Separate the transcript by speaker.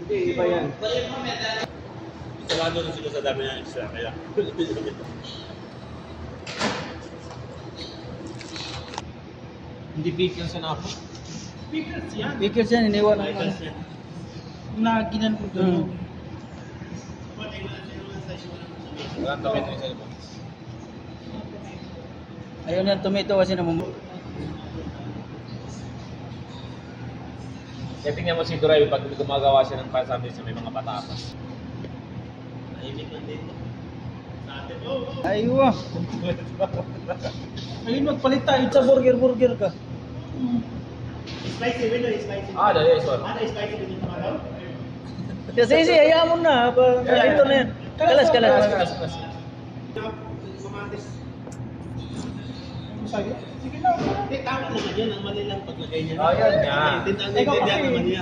Speaker 1: Hindi, iba yan.
Speaker 2: Sarado na sila sa dami ng extra, kaya.
Speaker 1: Hindi pickles yan ako.
Speaker 3: Pickles yan.
Speaker 4: Pickles yan, iniwan ang
Speaker 2: Items yan.
Speaker 3: Naginan ko doon.
Speaker 2: Walang tomato yung sa iba.
Speaker 4: Ayun yan, tomato kasi naman.
Speaker 2: Kaya tingnan mo si Duray pag gumagawa siya ng pasabi sa may mga patatas. Nahimik lang dito. Sa atin,
Speaker 4: Aywa.
Speaker 3: Ayun, magpalit tayo
Speaker 4: Sa burger ka.
Speaker 1: Spicy, wala spicy.
Speaker 2: dali, sorry.
Speaker 1: Ano, spicy din yung mga
Speaker 4: Kasi hayaan mo na. Ito na yan. Kalas.
Speaker 1: Kamatis.
Speaker 3: sa'yo. Sige na.
Speaker 1: Hindi, tama naman yan. Ang mali lang paglagay niya.
Speaker 2: Yan nga.
Speaker 1: Ang naintindihan naman niya.